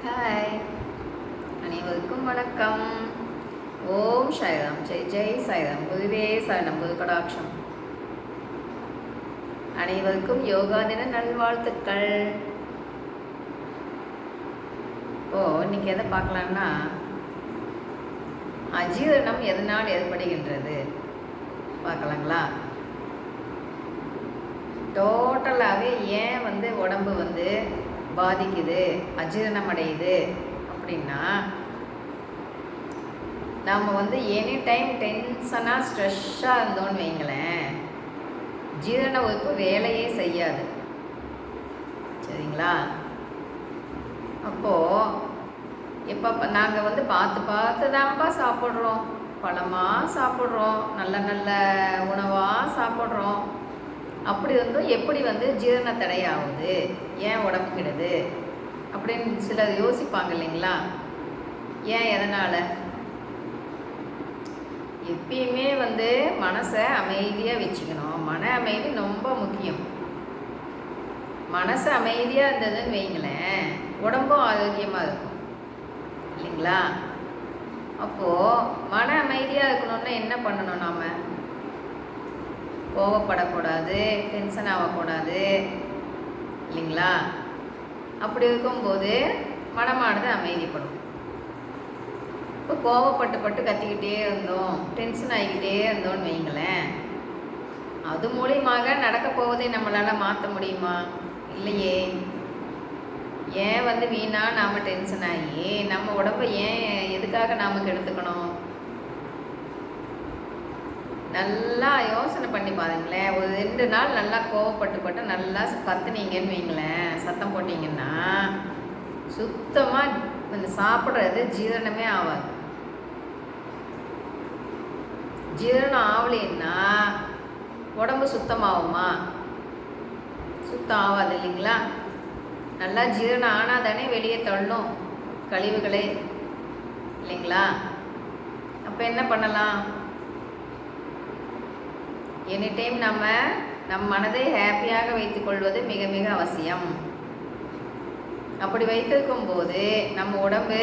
Hi, அனைவருக்கும் வணக்கம். ஓம் சாய்ராம், ஜெய் ஜெய் சாய்ராம், குருவே சரணம், குரு கடாட்சம். அனைவருக்கும் யோகா தின நல்வாழ்த்துக்கள். இன்னைக்கு எதை பார்க்கலாம்னா, அஜீரணம் எதனால் ஏற்படுகின்றது பார்க்கலாங்களா? டோட்டலாகவே ஏன் உடம்பு பாதிக்குது, அஜீரணம் அடையுது அப்படின்னா, நாம் எனி டைம் டென்ஷனாக ஸ்ட்ரெஸ்ஸாக இருந்தோன்னு வைங்களேன், ஜீரண உறுப்பு வேலையே செய்யாது. சரிங்களா? அப்போது இப்போ நாங்கள் பார்த்து பார்த்து தான்ப்பா சாப்பிட்றோம், பழமாக சாப்பிட்றோம், நல்ல நல்ல உணவாக சாப்பிட்றோம். அப்படி இருந்தும் எப்படி ஜீரண தடை ஆகுது, ஏன் உடம்பு கெடுது அப்படின்னு சிலர் யோசிப்பாங்க இல்லைங்களா? ஏன், எதனால்? எப்பயுமே மனசை அமைதியாக வச்சுக்கணும். மன அமைதி ரொம்ப முக்கியம். மனசு அமைதியாக இருந்ததுன்னு வைங்களேன், உடம்பும் ஆரோக்கியமாக இருக்கும் இல்லைங்களா? அப்போது மன அமைதியாக இருக்கணும்னா என்ன பண்ணணும்? நாம் கோவப்படக்கூடாது, டென்ஷன் ஆகக்கூடாது இல்லைங்களா? அப்படி இருக்கும்போது மனமானது அமைதிப்படும். இப்போ கோவப்பட்டு கத்திக்கிட்டே இருந்தோம், டென்ஷன் ஆகிக்கிட்டே இருந்தோம்னு வைங்களேன், அது மூலியமாக நடக்க போவதை நம்மளால் மாற்ற முடியுமா? இல்லையே. ஏன் வீணாக நாம் டென்ஷன் ஆகி நம்ம உடம்பை ஏன் எதுக்காக நாம் கெடுத்துக்கணும்? நல்லா யோசனை பண்ணி பாருங்களேன். ஒரு 2 நாள் நல்லா கோவப்பட்டு நல்லா கத்துனீங்கன்னு வைங்களேன், சத்தம் போட்டிங்கன்னா சுத்தமாக சாப்பிட்றது ஜீரணமே ஆகாது. ஜீரணம் ஆகலைன்னா உடம்பு சுத்தமாகுமா? சுத்தம் ஆகாது இல்லைங்களா? நல்லா ஜீரணம் ஆனால் தானே வெளியே தள்ளணும் கழிவுகளே இல்லைங்களா? அப்போ என்ன பண்ணலாம்? எனி டைம் நம் மனதை ஹாப்பியாக வைத்துக்கொள்வது மிக மிக அவசியம். அப்படி வைத்திருக்கும் போது நம்ம உடம்பு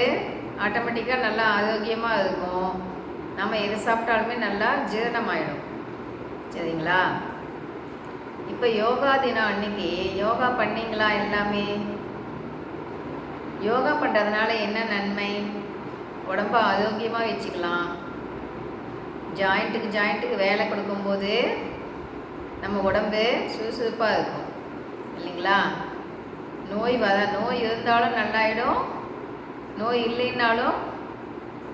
ஆட்டோமேட்டிக்காக நல்லா ஆரோக்கியமாக இருக்கும். நம்ம எது சாப்பிட்டாலுமே நல்லா ஜீரணமாயிடும். சரிங்களா? இப்போ யோகா தினம் அன்னைக்கு யோகா பண்ணிங்களா? எல்லாமே யோகா பண்ணுறதுனால என்ன நன்மை? உடம்பை ஆரோக்கியமாக வச்சுக்கலாம். ஜாயிண்ட்டுக்கு வேலை கொடுக்கும்போது நம்ம உடம்பு சுறுசுறுப்பாக இருக்கும் இல்லைங்களா? நோய் இருந்தாலும் நல்லாயிடும், நோய் இல்லைன்னாலும்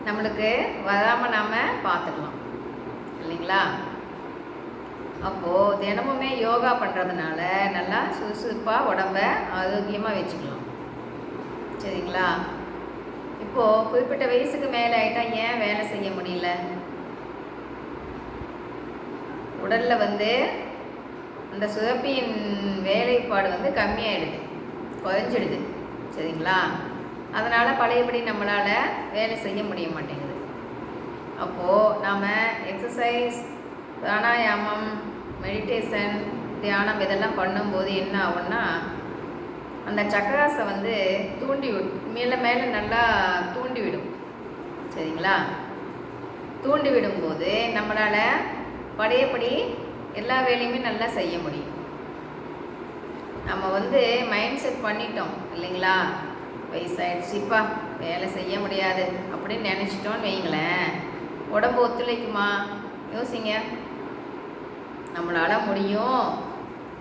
நம்மளுக்கு வராமல் நாம் பார்த்துக்கலாம் இல்லைங்களா? அப்போது தினமுமே யோகா பண்ணுறதுனால நல்லா சுறுசுறுப்பாக உடம்பை ஆரோக்கியமாக வச்சுக்கலாம். சரிங்களா? இப்போது குறிப்பிட்ட வயசுக்கு மேலே ஆகிட்டால் ஏன் வேலை செய்ய முடியல? உடலில் அந்த சுரப்பியின் வேலைப்பாடு கம்மியாயிடுது, குறைஞ்சிடுது. சரிங்களா? அதனால் பழையபடி நம்மளால் வேலை செய்ய முடிய மாட்டேங்குது. அப்போது நாம் எக்ஸசைஸ், பிராணாயாமம், மெடிடேஷன், தியானம் இதெல்லாம் பண்ணும்போது என்ன ஆகும்னா, அந்த சக்கராஸை தூண்டிவிடும், மேலே நல்லா தூண்டிவிடும். சரிங்களா? தூண்டிவிடும்போது நம்மளால் பழையபடி எல்லா வேலையுமே நல்லா செய்ய முடியும். நம்ம மைண்ட் செட் பண்ணிட்டோம் இல்லைங்களா? வயசாயிடுச்சுப்பா, வேலை செய்ய முடியாது அப்படின்னு நினச்சிட்டோன்னு வைங்களேன், உடம்பு ஒத்துழைக்குமா? யோசிங்க. நம்மளால் முடியும்,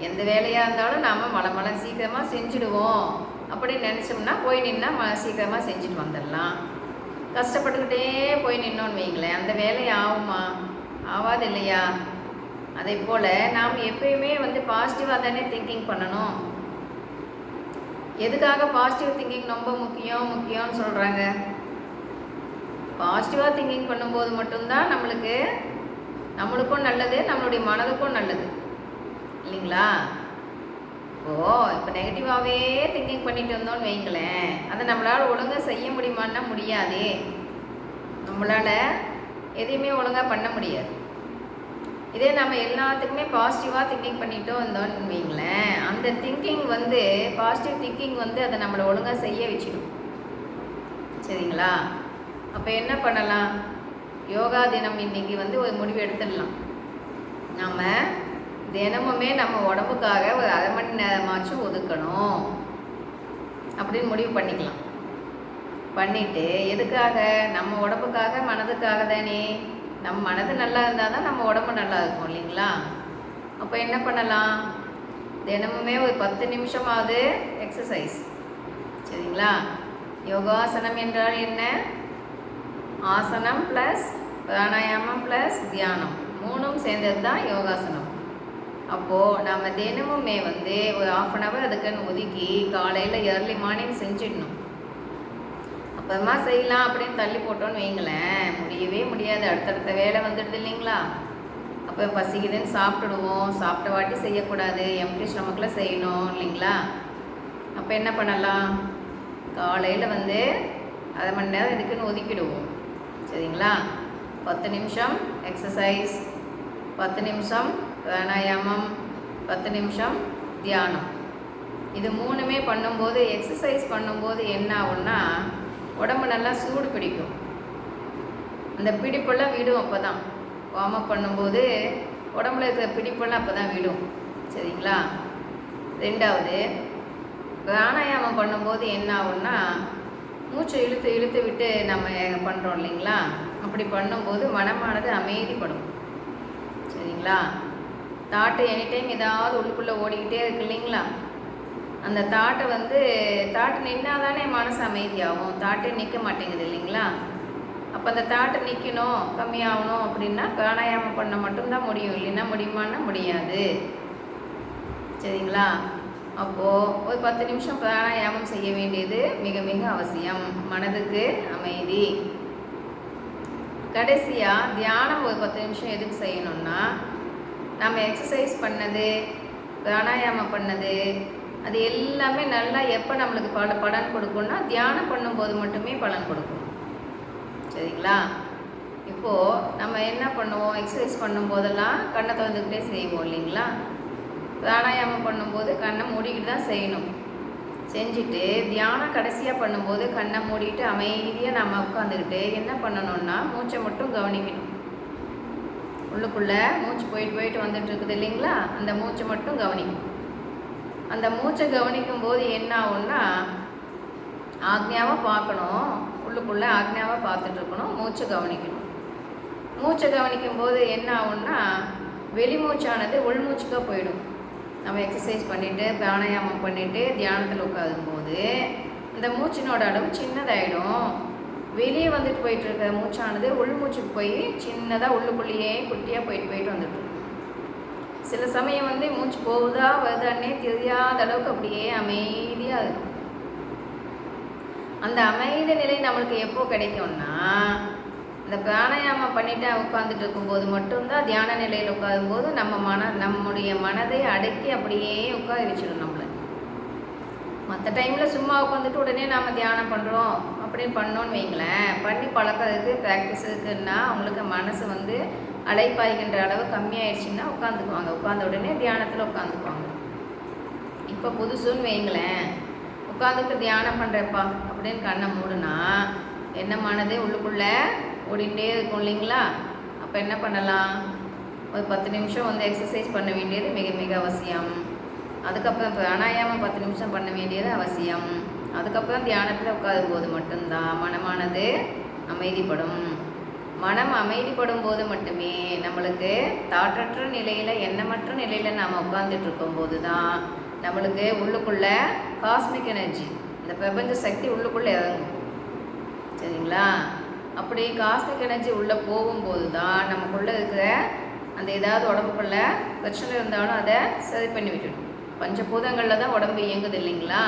எந்த வேலையாக இருந்தாலும் நாம் மலை சீக்கிரமாக செஞ்சுடுவோம் அப்படின்னு நினச்சோம்னா போய் நின்னா சீக்கிரமாக செஞ்சுட்டு வந்துடலாம். கஷ்டப்பட்டுக்கிட்டே போய் நின்னோன்னு வைங்களேன், அந்த வேலை ஆகுமா? ஆகாது இல்லையா? அதே போல் நாம் எப்பயுமே பாசிட்டிவாக தானே திங்கிங் பண்ணணும். எதுக்காக பாசிட்டிவ் திங்கிங் ரொம்ப முக்கியம்னு சொல்கிறாங்க? பாசிட்டிவாக திங்கிங் பண்ணும்போது மட்டும்தான் நம்மளுக்கும் நல்லது, நம்மளுடைய மனதுக்கும் நல்லது இல்லைங்களா? இப்போ நெகட்டிவாகவே திங்கிங் பண்ணிட்டு இருந்தோம்னு வைங்களேன், அதை நம்மளால் ஒழுங்காக செய்ய முடியுமான்னா முடியாதே. நம்மளால் எதையுமே ஒழுங்காக பண்ண முடியாது. இதே நம்ம எல்லாத்துக்குமே பாசிட்டிவாக திங்கிங் பண்ணிட்டோம் இருந்தோம்னு வைங்களேன், அந்த திங்கிங் பாசிட்டிவ் திங்கிங் அதை நம்மளை ஒழுங்காக செய்ய வச்சிடும். சரிங்களா? அப்போ என்ன பண்ணலாம்? யோகா தினம் இன்னைக்கு வந்து ஒரு முடிவு எடுத்துடலாம். நம்ம தினமுமே நம்ம உடம்புக்காக ஒரு அரை மணி நேரமாச்சும் ஒதுக்கணும் அப்படின்னு முடிவு பண்ணிக்கலாம். பண்ணிவிட்டு எதுக்காக? நம்ம உடம்புக்காக, மனதுக்காக தானே. நம்ம மனது நல்லா இருந்தால் தான் நம்ம உடம்பு நல்லா இருக்கும் இல்லைங்களா? அப்போ என்ன பண்ணலாம்? தினமுமே ஒரு 10 நிமிஷமாவது எக்ஸசைஸ். சரிங்களா? யோகாசனம் என்றால் என்ன? ஆசனம் ப்ளஸ் பிராணாயாமம் ப்ளஸ் தியானம் 3ம் சேர்ந்தது தான் யோகாசனம். அப்போது நம்ம தினமுமே வந்து ஒரு 1/2 hour அதுக்குன்னு ஒதுக்கி காலையில் ஏர்லி மார்னிங் செஞ்சிடணும். அப்புறமா செய்யலாம் அப்படின்னு தள்ளி போட்டோன்னு வைங்களேன், முடியவே முடியாது. அடுத்தடுத்த வேலை வந்துடுது இல்லைங்களா? அப்போ பசிக்குதுன்னு சாப்பிட்டுடுவோம். சாப்பிட்ட வாட்டி செய்யக்கூடாது, எம்டி ஸ்டமக்கில் செய்யணும் இல்லைங்களா? அப்போ என்ன பண்ணலாம்? காலையில் வந்து அரை மணி நேரம் இதுக்குன்னு ஒதுக்கிடுவோம். சரிங்களா? 10 நிமிஷம் எக்ஸசைஸ், 10 நிமிஷம் பிராணாயாமம், 10 நிமிஷம் தியானம். இது 3மே பண்ணும்போது, எக்ஸசைஸ் பண்ணும்போது என்ன ஆகும்னா உடம்பு நல்லா சூடு பிடிக்கும். அந்த பிடிப்பெல்லாம் விடும். அப்போ தான் வார்ம் அப் பண்ணும்போது உடம்புல இருக்கிற பிடிப்பெல்லாம் அப்போ தான் விடும். சரிங்களா? 2வது பிராணாயாமம் பண்ணும்போது என்ன ஆகும்னா மூச்சை இழுத்து இழுத்து விட்டு நம்ம பண்ணுறோம் இல்லைங்களா? அப்படி பண்ணும்போது மனமானது அமைதிப்படும். சரிங்களா? தாட்டு எனி டைம் ஏதாவது உள்ளுக்குள்ளே ஓடிக்கிட்டே இருக்கு இல்லைங்களா? அந்த தாட்டை வந்து தாட்டு நின்னால் தானே மனசு அமைதியாகும். தாட்டே நிற்க மாட்டேங்குது இல்லைங்களா? அப்போ அந்த தாட்டை நிற்கணும், கம்மியாகணும் அப்படின்னா பிராணாயாமம் பண்ண மட்டும்தான் முடியும். இல்லைன்னா முடியுமான்னா முடியாது. சரிங்களா? அப்போது ஒரு 10 நிமிஷம் பிராணாயாமம் செய்ய வேண்டியது மிக மிக அவசியம். மனதுக்கு அமைதி. கடைசியாக தியானம் ஒரு 10 நிமிஷம் எதுக்கு செய்யணும்னா, நம்ம எக்ஸசைஸ் பண்ணது, பிராணாயாமம் பண்ணது, அது எல்லாமே நல்லா எப்போ நம்மளுக்கு பலன் கொடுக்கும்னா தியானம் பண்ணும்போது மட்டுமே பலன் கொடுக்கும். சரிங்களா? இப்போது நம்ம என்ன பண்ணுவோம்? எக்ஸசைஸ் பண்ணும்போதெல்லாம் கண்ணை திறந்துக்கிட்டே செய்வோம் இல்லைங்களா? பிராணாயாமம் பண்ணும்போது கண்ணை மூடிக்கிட்டு தான் செய்யணும். செஞ்சுட்டு தியானம் கடைசியாக பண்ணும்போது கண்ணை மூடிட்டு அமைதியாக நம்ம உட்காந்துக்கிட்டு என்ன பண்ணணும்னா மூச்சை மட்டும் கவனிக்கணும். உள்ளுக்குள்ளே மூச்சு போயிட்டு போயிட்டு வந்துட்டு இருக்குது இல்லைங்களா? அந்த மூச்சை மட்டும் கவனிக்கணும். அந்த மூச்சை கவனிக்கும் போது என்ன ஆகும்னா ஆக்ஞாவை பார்க்கணும். உள்ளுக்குள்ளே ஆக்ஞாவை பார்த்துட்டு இருக்கணும். மூச்சை கவனிக்கணும். மூச்சை கவனிக்கும் போது என்ன ஆகும்னா வெளிமூச்சானது உள்மூச்சுக்காக போயிடும். நம்ம எக்ஸசைஸ் பண்ணிவிட்டு பிராணாயாமம் பண்ணிவிட்டு தியானத்தில் உட்காரும்போது இந்த மூச்சினோட அளவு சின்னதாகிடும். வெளியே வந்துட்டு போயிட்டு இருக்க மூச்சானது உள்மூச்சுக்கு போய் சின்னதாக உள்ளுக்குள்ளேயே குட்டியாக போயிட்டு போயிட்டு வந்துட்டு இருக்கும். சில சமயம் வந்து மூச்சு போகுதா வருதான்னே தெரியாத அளவுக்கு அப்படியே அமைதியாக இருக்கும். அந்த அமைதி நிலை நம்மளுக்கு எப்போ கிடைக்கும்னா இந்த பிராணாயாமம் பண்ணிட்டு உட்காந்துட்டு இருக்கும்போது மட்டும்தான் தியான நிலையில் உட்காரும்போது நம்முடைய மனதை அடக்கி அப்படியே உட்கார வச்சிடும் நம்மளை. மற்ற டைமில் சும்மா உட்காந்துட்டு உடனே நாம் தியானம் பண்ணுறோம் அப்படின்னு பண்ணோன்னு வைங்களேன், பண்ணி பழக்கிறதுக்கு ப்ராக்டிஸ் இருக்குன்னா அவங்களுக்கு மனசு வந்து அலைப்பாய்கின்ற அளவு கம்மியாயிடுச்சுன்னா உட்காந்துக்குவாங்க. உட்காந்த உடனே தியானத்தில் உட்காந்துக்குவாங்க. இப்போ புதுசுன்னு வைங்களேன், உட்காந்துட்டு தியானம் பண்ணுறப்பா அப்படின்னு கண்ணை மூடுனா என்னமானது உள்ளுக்குள்ளே ஓடிகிட்டே இருக்கும் இல்லைங்களா? அப்போ என்ன பண்ணலாம்? ஒரு 10 நிமிஷம் வந்து எக்ஸசைஸ் பண்ண வேண்டியது மிக மிக அவசியம். அதுக்கப்புறம் பிராணாயாமம் 10 நிமிஷம் பண்ண வேண்டியது அவசியம். அதுக்கப்புறம் தியானத்தில் உட்காரும்போது மட்டும்தான் மனமானது அமைதிப்படும். மனம் அமைதிப்படும் போது மட்டுமே நம்மளுக்கு தாற்றற்ற நிலையில் எண்ணமற்ற நிலையில் நாம் உட்காந்துட்டு இருக்கும்போது தான் நம்மளுக்கு உள்ளுக்குள்ளே காஸ்மிக் எனர்ஜி, இந்த பிரபஞ்ச சக்தி உள்ளுக்குள்ளே இறங்கும். சரிங்களா? அப்படி காஸ்மிக் எனர்ஜி உள்ளே போகும்போது தான் நமக்குள்ளே இருக்கிற அந்த ஏதாவது உடம்புக்குள்ளே பிரச்சனை இருந்தாலும் அதை சரி பண்ணி விட்டுடும். பஞ்சபூதங்களில் தான் உடம்பு இயங்குது இல்லைங்களா?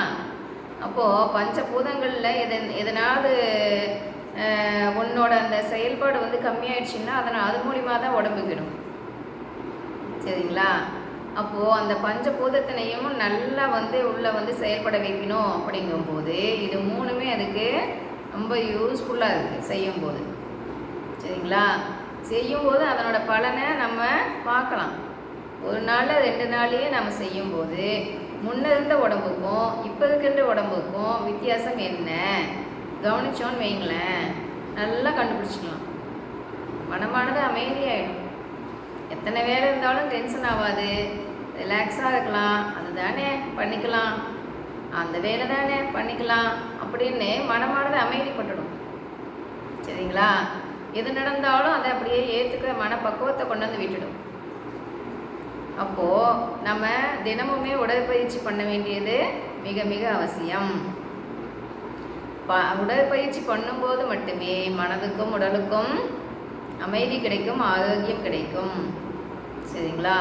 அப்போது பஞ்சபூதங்களில் எதனாவது உன்னோட அந்த செயல்பாடு வந்து கம்மியாயிடுச்சுன்னா அது மூலிமா தான் உடம்புக்கிடும். சரிங்களா? அப்போது அந்த பஞ்சபூதத்தினையும் நல்லா வந்து உள்ளே வந்து செயல்பட வைக்கணும். அப்படிங்கும்போது இது 3மே அதுக்கு ரொம்ப யூஸ்ஃபுல்லாக இருக்குது செய்யும்போது. சரிங்களா? செய்யும்போது அதனோட பலனை நம்ம பார்க்கலாம். ஒரு நாள் 2 நாள்லேயே நம்ம செய்யும்போது முன்ன இருந்த உடம்புக்கும் இப்போ இருக்கின்ற உடம்புக்கும் வித்தியாசம் என்ன? கவனிச்சோன்னு வைங்களேன், நல்லா கண்டுபிடிச்சிக்கலாம். மனமானது அமைதியாகிடும். எத்தனை வேலை இருந்தாலும் டென்ஷன் ஆகாது, ரிலாக்ஸாக இருக்கலாம். அது தானே பண்ணிக்கலாம், அந்த வேலை தானே பண்ணிக்கலாம் அப்படின்னு மனமானது அமைதிப்பட்டுடும். சரிங்களா? எது நடந்தாலும் அதை அப்படியே ஏற்றுக்கிற மனப்பக்குவத்தை கொண்டு வந்து விட்டுடும். அப்போது நம்ம தினமுமே உடற்பயிற்சி பண்ண வேண்டியது மிக மிக அவசியம். உடற்பயிற்சி பண்ணும்போது மட்டுமே மனதுக்கும் உடலுக்கும் அமைதி கிடைக்கும், ஆரோக்கியம் கிடைக்கும். சரிங்களா?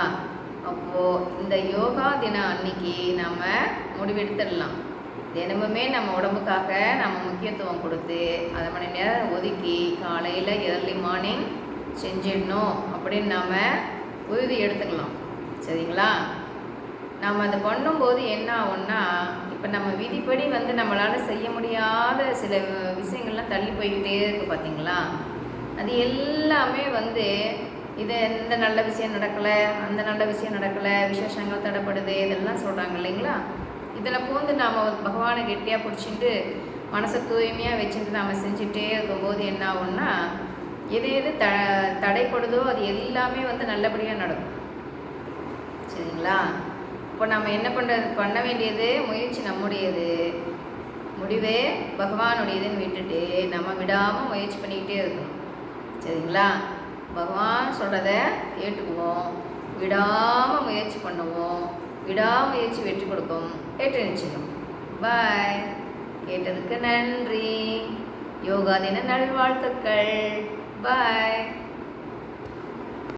அப்போது இந்த யோகா தினம் அன்னைக்கு நம்ம முடிவெடுத்துடலாம். தினமுமே நம்ம உடம்புக்காக நம்ம முக்கியத்துவம் கொடுத்து 1/2 மணி நேரம் ஒதுக்கி காலையில் ஏர்லி மார்னிங் செஞ்சிடணும் அப்படின்னு நாம் உறுதி எடுத்துக்கலாம். சரிங்களா? நம்ம அதை பண்ணும்போது என்ன ஆகும்னா, இப்போ நம்ம விதிப்படி நம்மளால் செய்ய முடியாத சில விஷயங்கள்லாம் தள்ளி போய்கிட்டே இருக்குது பார்த்தீங்களா? அது எல்லாமே இது எந்த நல்ல விஷயம் நடக்கலை, அந்த நல்ல விஷயம் நடக்கலை, விசேஷங்கள் தடைப்படுது, இதெல்லாம் சொல்கிறாங்க இல்லைங்களா? இதில் நாம் பகவானை கெட்டியாக பிடிச்சிட்டு மனசை தூய்மையாக வச்சுட்டு நாம் செஞ்சுட்டே இருக்கும்போது என்ன ஆகும்னா, எது எது தடைப்படுதோ அது எல்லாமே நல்லபடியாக நடக்கும். சரிங்களா? இப்போ நம்ம என்ன பண்ண வேண்டியது, முயற்சி நம்முடையது, முடிவே பகவானுடையதுன்னு விட்டுட்டு நம்ம விடாமல் முயற்சி பண்ணிக்கிட்டே இருக்கணும். சரிங்களா? பகவான் சொல்கிறத கேட்டுக்குவோம், விடாமல் முயற்சி பண்ணுவோம். விடாமுயற்சி வெற்றி கொடுக்கும். ஏற்று நிச்சயம். பாய். கேட்டதுக்கு நன்றி. யோகா தின நல்வாழ்த்துக்கள். பாய்.